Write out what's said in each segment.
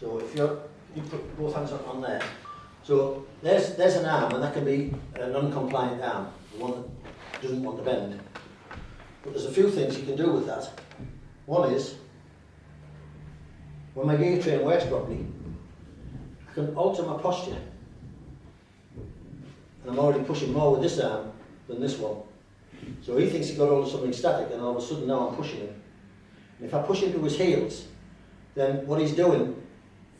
So if you put both hands on there, so there's an arm, and that can be an non-compliant arm, the one that doesn't want to bend. But there's a few things you can do with that. One is, when my gear train works properly, I can alter my posture. And I'm already pushing more with this arm than this one. So he thinks he got hold of something static, and all of a sudden now I'm pushing him. And if I push into his heels, then what he's doing,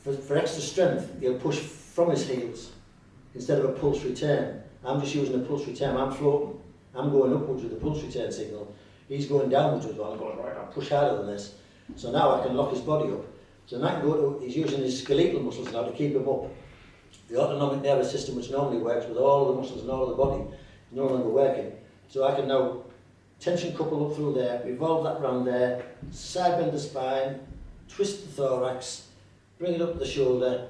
for extra strength, he'll push from his heels instead of a pulse return. I'm just using a pulse return. I'm floating. I'm going upwards with the pulse return signal. He's going downwards with one. I'm going, right, I'll push harder than this. So now I can lock his body up. So now I can go to, he's using his skeletal muscles now to keep him up. The autonomic nervous system, which normally works with all the muscles and all the body, is no longer working. So I can now tension couple up through there, revolve that round there, side bend the spine, twist the thorax, bring it up the shoulder,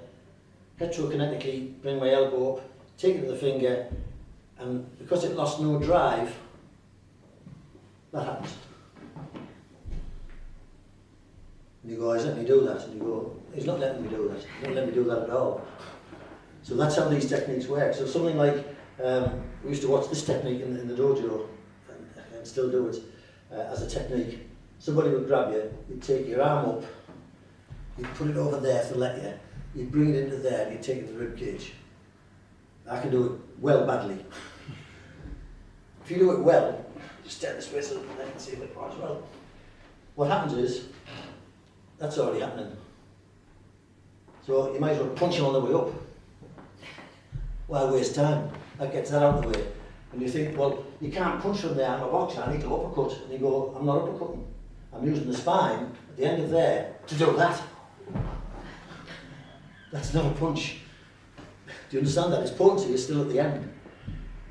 heterokinetically bring my elbow up, take it to the finger, and because it lost no drive, that happens. And you go, he's letting me do that, and you go, he's not letting me do that, he's not letting me do that at all. So that's how these techniques work. So something like, we used to watch this technique in the dojo, and still do it as a technique. Somebody would grab you, you'd take your arm up, you'd put it over there to let you, you'd bring it into there, and you'd take it to the rib cage. I can do it well badly. If you do it well, just stand this way so I can see it as well. What happens is, that's already happening. So you might as well punch him on the way up. Why waste time? That gets that out of the way. And you think, well, you can't punch from there, I'm a boxer, I need to uppercut. And you go, I'm not uppercutting. I'm using the spine at the end of there to do that. That's not a punch. Do you understand that? His potency is still at the end.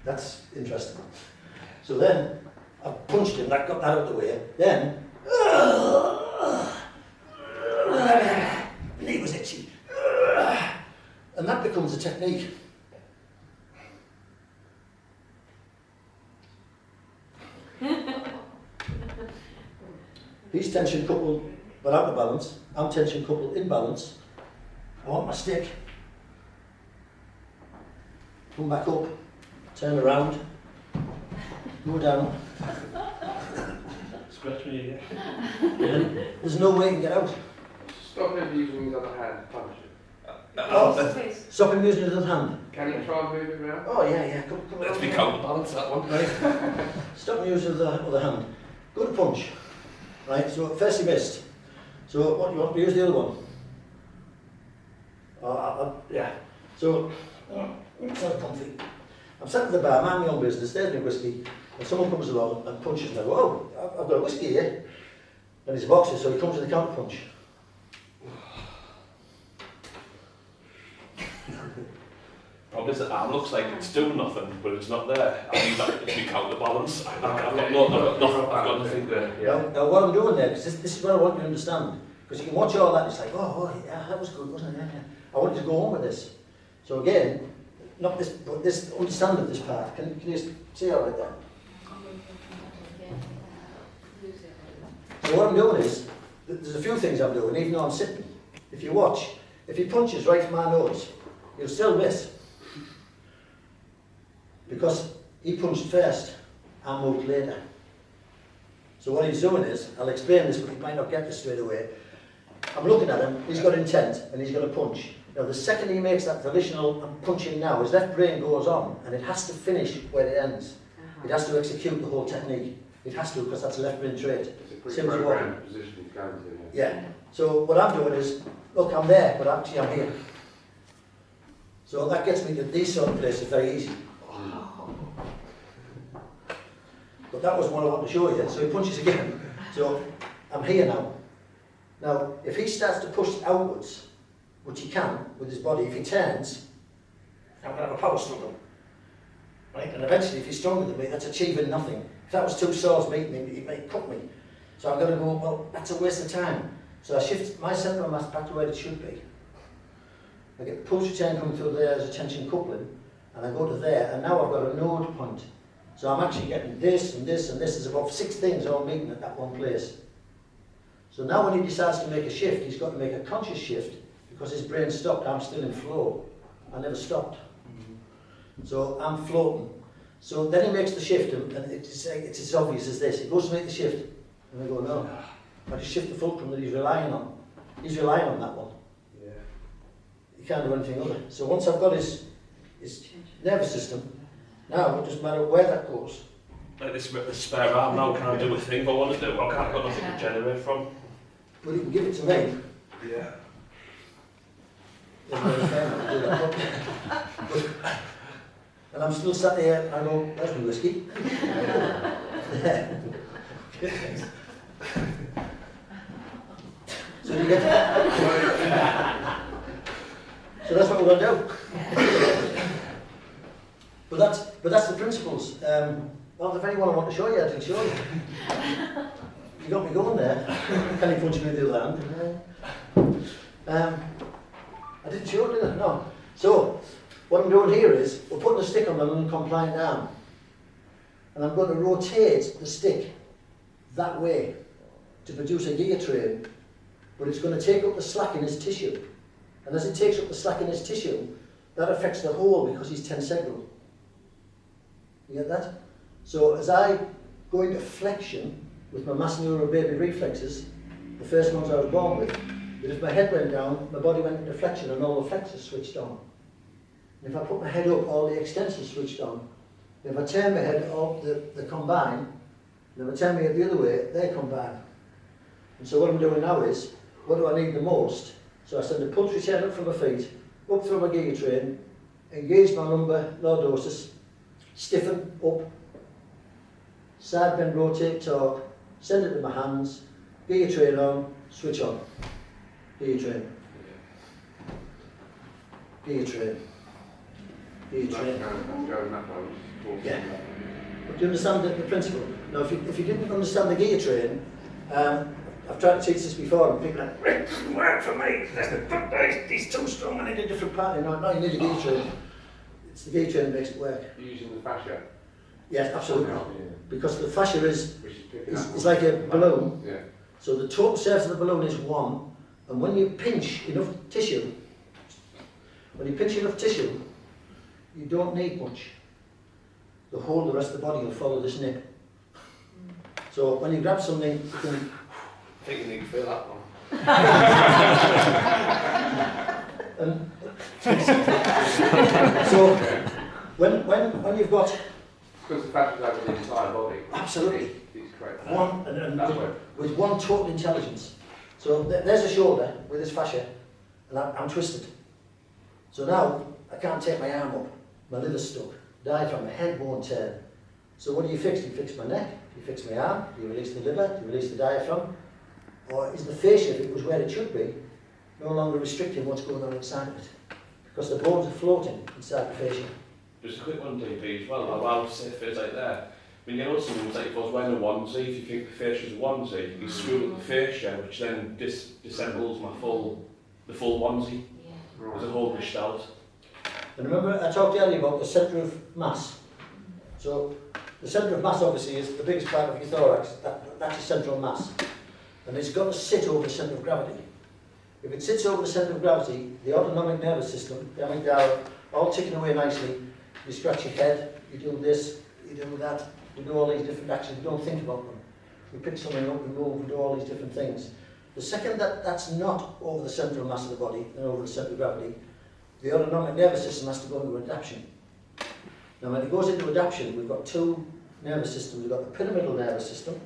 That's interesting. So then, I punched him, that got that out of the way. Then, knee was itchy. And that becomes a technique. He's tension coupled but out of balance. I'm tension coupled in balance. I want my stick. Come back up, turn around, go down. Scratch me again. There's no way to get out. Stop him using his other hand to punch Oh, stop him using his other hand. Can you try and move it around? Oh yeah, come Let's be counterbalance that one. Right. Stop him using the other hand. Go to punch. Right, so first he missed. So what you want to use the other one? Yeah. So, it's not comfy. I'm sat at the bar, mind my own business, there's my whiskey, and someone comes along and punches me. I go, oh, I've got a whiskey here. And he's a boxer, so he comes with a counter punch. Problem is that arm looks like it's doing nothing, but it's not there. I need that to be counterbalance. I've got nothing there. Yeah. Now what I'm doing there, because this is what I want you to understand, because you can watch all that and it's like, oh yeah, that was good, wasn't it? Yeah. I want you to go on with this. So again, not this, but this, understand of this part. Can you just see all right there? So what I'm doing is, there's a few things I'm doing, even though I'm sitting. If you watch, if he punches right from my nose, he'll still miss. Because he punched first, I moved later. So what he's doing is, I'll explain this, but you might not get this straight away. I'm looking at him, he's got intent, and he's going to punch. Now the second he makes that volitional, I'm punching now, his left brain goes on, and it has to finish where it ends. It has to execute the whole technique. It has to, because that's a left brain trait. It's a pretty programmed position he's going to. Yeah. So what I'm doing is, look, I'm there, but actually I'm here. So that gets me to these sort of places very easy. But that was what I wanted to show you. So he punches again. So I'm here now. Now, if he starts to push outwards, which he can with his body, if he turns, I'm going to have a power struggle. Right? And eventually, if he's stronger than me, that's achieving nothing. If that was two swords meeting him, he might cut me. So I'm going to go, well, that's a waste of time. So I shift my centre of mass back to where it should be. I get the pulse return coming through there as a tension coupling, and I go to there, and now I've got a node point. So I'm actually getting this and this and this. There's about 6 things all meeting at that one place. So now when he decides to make a shift, he's got to make a conscious shift, because his brain stopped, I'm still in flow. I never stopped. So I'm floating. So then he makes the shift, and it's as obvious as this. He goes to make the shift, and I go, no. I just shift the fulcrum that he's relying on. He's relying on that one. Yeah. He can't do anything other. So once I've got his nervous system, now it doesn't matter where that goes. Like this spare arm now, can I do a thing if I want to do? I can't, I've got nothing to generate from. But he can give it to me. Yeah. And I'm still sat there, and I go, there's my whiskey. So you get so that's what we're going to do. But that's the principles. Well, if anyone I want to show you, I can show you. You got me going there. Can you punch me with the other hand? I didn't show it, did I? No. So what I'm doing here is we're putting a stick on an uncompliant arm, and I'm going to rotate the stick that way to produce a gear train, but it's going to take up the slack in his tissue. And as it takes up the slack in his tissue, that affects the whole because he's tensegral. You get that? So as I go into flexion with my mass neuro baby reflexes, the first ones I was born with, that if my head went down, my body went into flexion and all the flexors switched on. And if I put my head up, all the extensors switched on. And if I turn my head up, they combine. And if I turn my head the other way, they combine. And so what I'm doing now is, what do I need the most? So I send a pulse return up from my feet, up through my giga train, engage my lumbar lordosis, stiffen up, side bend, rotate, torque, send it to my hands, giga train on, switch on, giga train, giga train, giga train. Yeah. But do you understand the principle? Now, if you didn't understand the gear train, I've tried to teach this before, and people are like, it doesn't work for me, he's too strong, I need a different pattern. No, you need a gear train. It's the gear train that makes it work. You're using the fascia? Yes, absolutely. Yeah. Because the fascia is like a balloon. Yeah. So the total surface of the balloon is 1, and when you pinch enough tissue, you don't need much. The rest of the body will follow this nip. So when you grab something, you can... I think you need to feel that one. And so when you've got... Because the fascia is over the entire body. Absolutely. It's correct. With one total intelligence. So there's a shoulder with this fascia, and I'm twisted. So now I can't take my arm up. My liver's stuck. Diaphragm, my head won't turn. So what do you fix? You fix my neck, you fix my arm, you release the liver, you release the diaphragm. Or is the fascia, if it was where it should be, no longer restricting what's going on inside of it? Because the bones are floating inside the fascia. Just a quick one, DP, as well. I'll say if it's like there. When you know someone's like, if I was wearing a onesie, if you think the fascia's a onesie, you screw up the fascia, which then disassembles the full onesie. Right. As a whole gestalt. And remember, I talked earlier about the centre of mass. So the centre of mass obviously is the biggest part of your thorax. That's your central mass. And it's got to sit over the centre of gravity. If it sits over the centre of gravity, the autonomic nervous system, the amygdala, all ticking away nicely. You scratch your head, you do this, you do that, you do all these different actions, you don't think about them. We pick something up, we move, we do all these different things. The second that's not over the central mass of the body and over the centre of gravity, the autonomic nervous system has to go into adaptation. Now when it goes into adaptation, we've got two nervous systems. We've got the pyramidal nervous system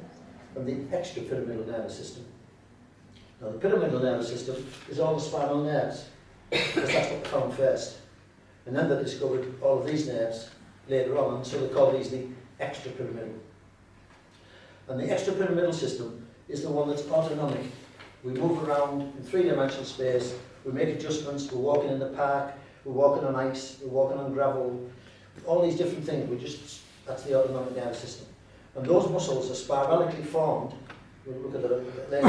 and the extrapyramidal nervous system. Now the pyramidal nervous system is all the spinal nerves, because that's what they found first. And then they discovered all of these nerves later on, and so they call these the extrapyramidal. And the extrapyramidal system is the one that's autonomic. We move around in three-dimensional space, we make adjustments, we're walking in the park, we're walking on ice, we're walking on gravel, all these different things, that's the autonomic nervous system. And those muscles are spiralically formed, we'll look at it later,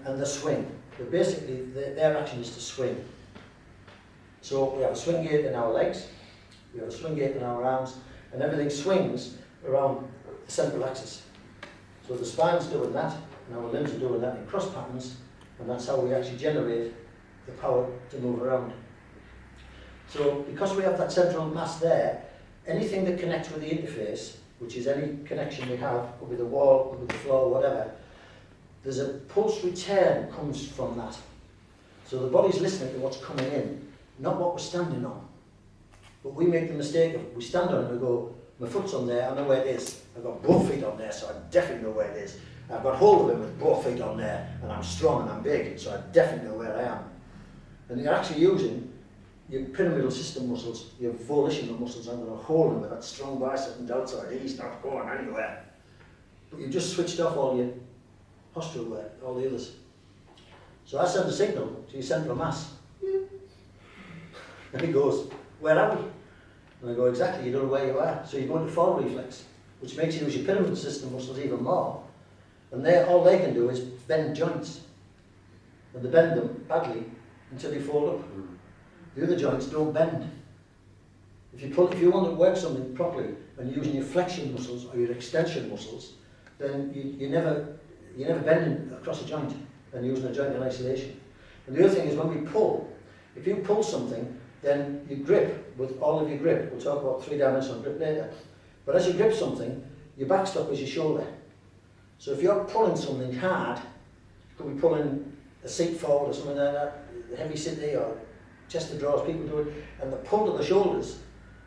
and they swing. But basically, their action is to swing. So we have a swing gait in our legs, we have a swing gait in our arms, and everything swings around the central axis. So the spine's doing that, and our limbs are doing that in cross patterns, and that's how we actually generate the power to move around. So because we have that central mass there, anything that connects with the interface, which is any connection we have, could be the wall, could be the floor, whatever, there's a pulse return comes from that. So the body's listening to what's coming in, not what we're standing on. But we make the mistake of, we stand on it and we go, my foot's on there, I know where it is. I've got both feet on there, so I definitely know where it is. I've got hold of him with both feet on there, and I'm strong and I'm big, so I definitely know where I am. And you're actually using your pyramidal system muscles, your volitional muscles, I'm going to hold him with that strong bicep and deltoid. He's not going anywhere. But you've just switched off all your postural work, all the others. So I send a signal to your central mass. And he goes, where are we? And I go, exactly, you don't know where you are. So you go into fall reflex, which makes you use your pyramidal system muscles even more. And all they can do is bend joints. And they bend them badly until they fold up. The other joints don't bend. If you want to work something properly and you're using your flexion muscles or your extension muscles, then you're never bending across a joint and using a joint in isolation. And the other thing is when we pull, if you pull something, then you grip with all of your grip. We'll talk about three-dimensional grip later. But as you grip something, your backstop is your shoulder. So if you're pulling something hard, you could be pulling a seat forward or something like that, a heavy settee or chest of drawers, people do it, and the pull to the shoulders,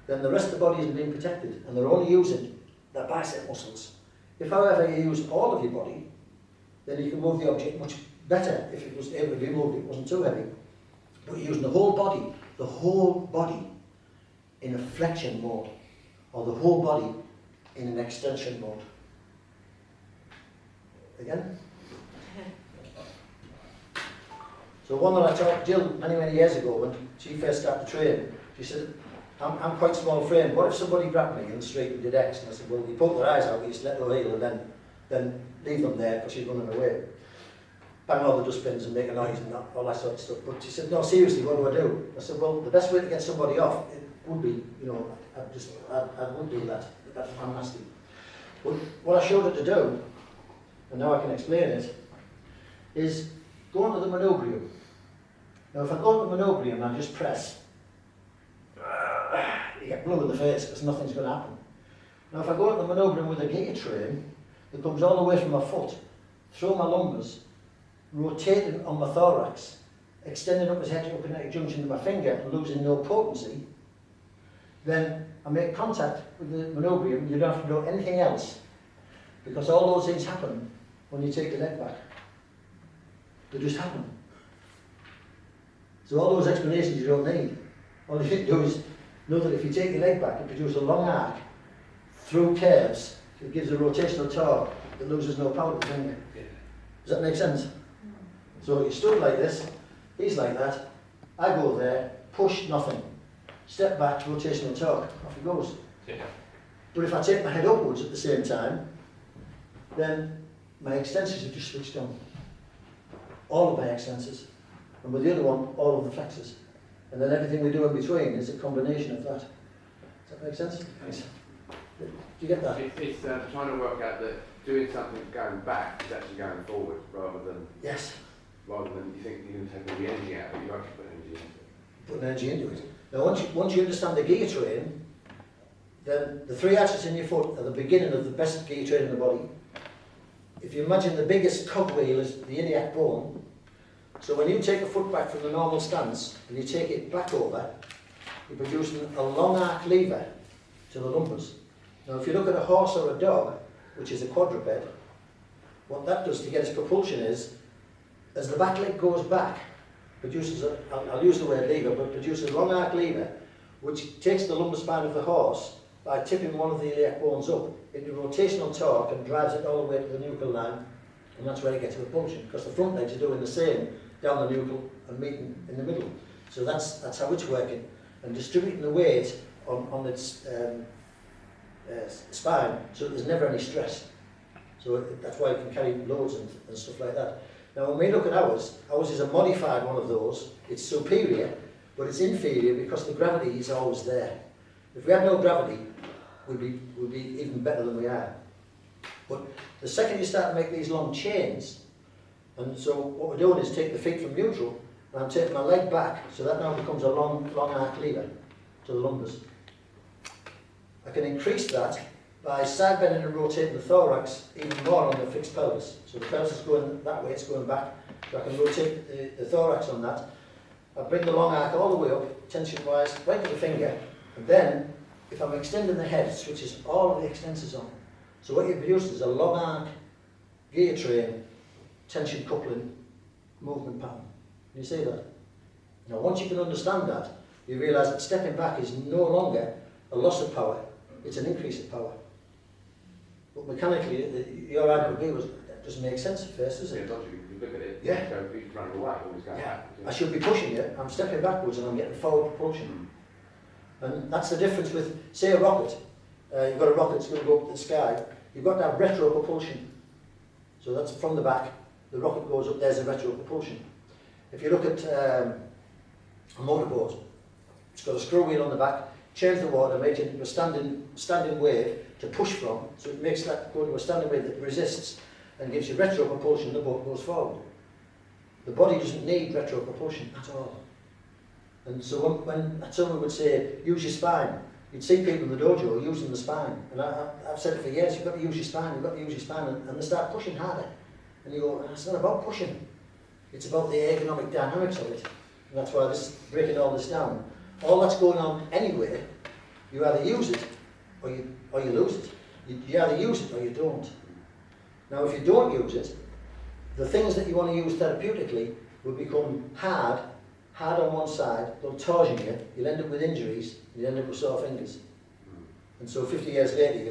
then the rest of the body isn't being protected, and they're only using their bicep muscles. If, however, you use all of your body, then you can move the object much better if it was able to be moved, it wasn't too heavy. But you're using the whole body in a flexion mode, or the whole body in an extension mode. Again? So one that I taught Jill many years ago when she first started training, she said, I'm quite small framed. What if somebody grabbed me in the street and did X? And I said, well, you poke their eyes out, you just let go heel and then leave them there because she's running away. Bang all the dustbins and make a noise and all that sort of stuff. But she said, no, seriously, what do? I said, well, the best way to get somebody off, it would be, you know, I would do that. That's nasty. But what I showed her to do, and now I can explain it, is go into the manubrium. Now if I go into the manubrium and I just press, you get blue in the face because nothing's going to happen. Now if I go into the manubrium with a gear train that comes all the way from my foot, through my lumbers, rotating on my thorax, extending up as heterokinetic junction to my finger and losing no potency, then I make contact with the manubrium. You don't have to do anything else because all those things happen when you take the leg back. They just happen. So all those explanations you don't need. All you need to do is know that if you take your leg back, it produces a long arc through curves. It gives a rotational torque that loses no power to the finger. Does that make sense? So you stood like this, he's like that, I go there, push, nothing. Step back, rotational torque, off he goes. Yeah. But if I take my head upwards at the same time, then my extensors have just switched on. All of my extensors. And with the other one, all of the flexors. And then everything we do in between is a combination of that. Does that make sense? Thanks. Do you get that? It's trying to work out that doing something going back is actually going forward rather than... Yes. Rather than you think you're going to take all the energy out, but you actually put energy into it. Put energy into it. Now once you understand the gear train, then the three arches in your foot are the beginning of the best gear train in the body. If you imagine the biggest cogwheel is the iliac bone, so when you take a foot back from the normal stance and you take it back over, you're producing a long arc lever to the lumbers. Now if you look at a horse or a dog, which is a quadruped, what that does to get its propulsion is, as the back leg goes back, produces a, I'll use the word lever, but produces a long arc lever, which takes the lumbar spine of the horse by tipping one of the iliac bones up into rotational torque and drives it all the way to the nuchal line, and that's where it gets propulsion, because the front legs are doing the same down the nuchal and meeting in the middle. So that's how it's working, and distributing the weight on its spine, so there's never any stress. So that's why it can carry loads and stuff like that. Now when we look at ours is a modified one of those. It's superior, but it's inferior because the gravity is always there. If we had no gravity, we'd be even better than we are. But the second you start to make these long chains, and so what we're doing is take the feet from neutral and I'm taking my leg back, so that now becomes a long arc lever to the lumbars. I can increase that by side bending and rotating the thorax even more on the fixed pelvis. So the pelvis is going that way, it's going back. So I can rotate the thorax on that. I bring the long arc all the way up, tension-wise, right to the finger, and then, if I'm extending the head, it switches all of the extensors on. So what you've produced is a long arc, gear train, tension coupling, movement pattern. Can you see that? Now once you can understand that, you realise that stepping back is no longer a loss of power, it's an increase of power. But mechanically, your argument that doesn't make sense at first, does it? Yeah, logically, if you look at it, Yeah. he's running away, always going back. I should be pushing it, I'm stepping backwards and I'm getting forward propulsion. And that's the difference with, say, a rocket. You've got a rocket that's going to go up to the sky, you've got that retro propulsion. So that's from the back, the rocket goes up, there's a retro propulsion. If you look at a motorboat, it's got a screw wheel on the back, change the water, make it into a standing wave to push from, so it makes that go to a standing wave that resists and gives you retro propulsion, the boat goes forward. The body doesn't need retro propulsion at all. And so when someone would say, use your spine, you'd see people in the dojo using the spine. And I've said it for years, you've got to use your spine, you've got to use your spine, and they start pushing harder. And you go, it's not about pushing, it's about the ergonomic dynamics of it. And that's why this is breaking all this down. All that's going on anyway, you either use it or you lose it. You either use it or you don't. Now if you don't use it, the things that you want to use therapeutically will become hard on one side, they'll torsion you, you'll end up with injuries, you'll end up with sore fingers. And so 50 years later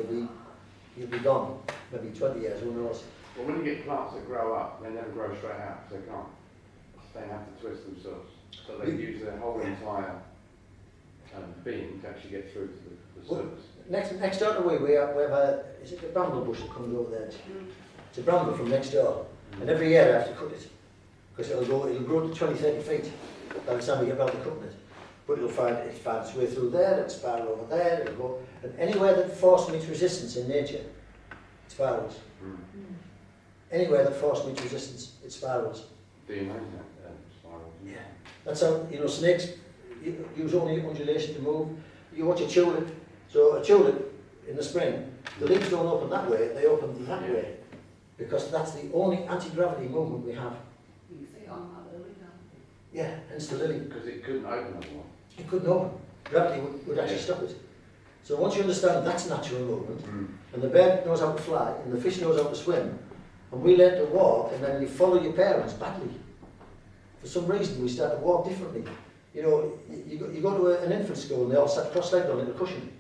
you'll be gone, maybe 20 years, who knows. Well, when you get plants that grow up, they never grow straight out, so they can't. They have to twist themselves. So they use their whole entire being to actually get through to the surface. Next door to we have a, is it a bramble bush that comes over there? It's a bramble from next door. And every year I have to cut it. Because it'll grow to 20, 30 feet by the time we get around to cutting it. But it'll find its way through there, it'll spiral over there, it'll go. And anywhere that force meets resistance in nature, it spirals. Anywhere that force meets resistance, it spirals. Do you know that spiral? Yeah. That's how, snakes use only undulation to move. You watch a tulip. So a tulip in the spring, the leaves don't open that way, they open that way. Because that's the only anti-gravity movement we have. You say on that lily now. Yeah, hence the lily. Because it couldn't open otherwise. It couldn't open. Gravity would actually stop it. So once you understand that's natural movement, and the bird knows how to fly, and the fish knows how to swim, and we learn to walk, and then you follow your parents badly. For some reason, we start to walk differently. You go to an infant school, and they all sat cross-legged on a little cushion.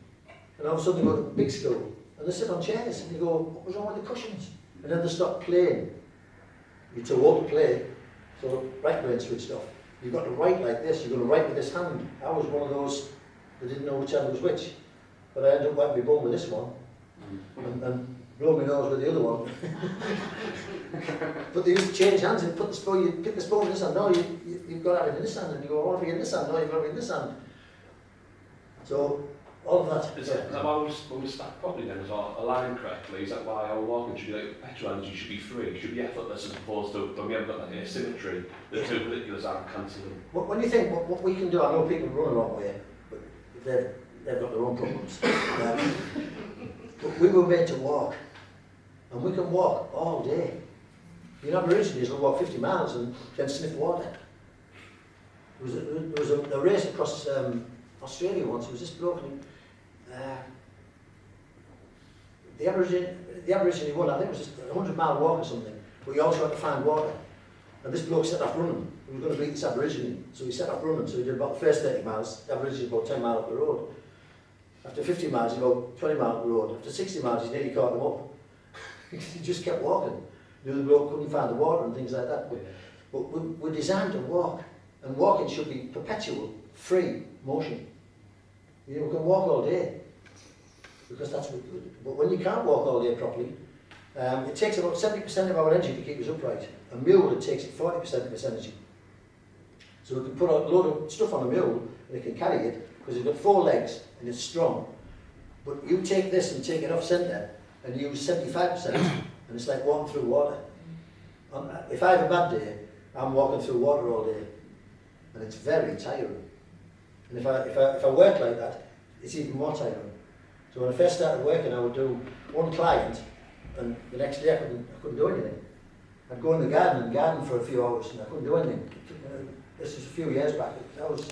And all of a sudden, you go to a big school, and they sit on chairs, and you go, what was wrong with the cushions? And then they stop playing. You're too old to play, so right brain switched off. You've got to write like this, you're going to write with this hand. I was one of those that didn't know which hand was which. But I ended up wiping my bum with this one, and blow my nose with the other one. But they used to change hands and put the spoon, you pick the spoon in this hand, no, you've got to have it in this hand, and you go, I want to be in this hand, no, you've got to be in this hand. So, all of that. Is that why when we stack properly then, is aligned correctly? Is that why our walking should be like petrol energy should be free, should be effortless as opposed to when we haven't got that asymmetry, the two particulars aren't cancelling? When you think what we can do, I know people run a long way, but they've got their own problems. But we were made to walk, and we can walk all day. The Aborigines will walk 50 miles and then sniff water. There was a race across Australia once. It was this bloke, the Aborigine won. I think it was just a 100-mile walk or something. But you also had to find water. And this bloke set off running. He was going to beat this Aborigine. So he set off running. So he did about the first 30 miles. The Aborigine about 10 miles up the road. After 50 miles, he about 20 miles up the road. After 60 miles, he nearly caught them up. He just kept walking. The other bloke couldn't find the water and things like that. But we're designed to walk. And walking should be perpetual, free motion. We can walk all day. Because that's what good. But when you can't walk all day properly, it takes about 70% of our energy to keep us upright. A mule, it takes 40% of its energy. So we can put a load of stuff on a mule and it can carry it because it's got 4 legs and it's strong. But you take this and take it off centre and use 75% and it's like walking through water. If I have a bad day, I'm walking through water all day. and it's very tiring. And if I work like that, it's even more tiring. So when I first started working, I would do one client, and the next day I couldn't do anything. I'd go in the garden and garden for a few hours, and I couldn't do anything. This was a few years back. That was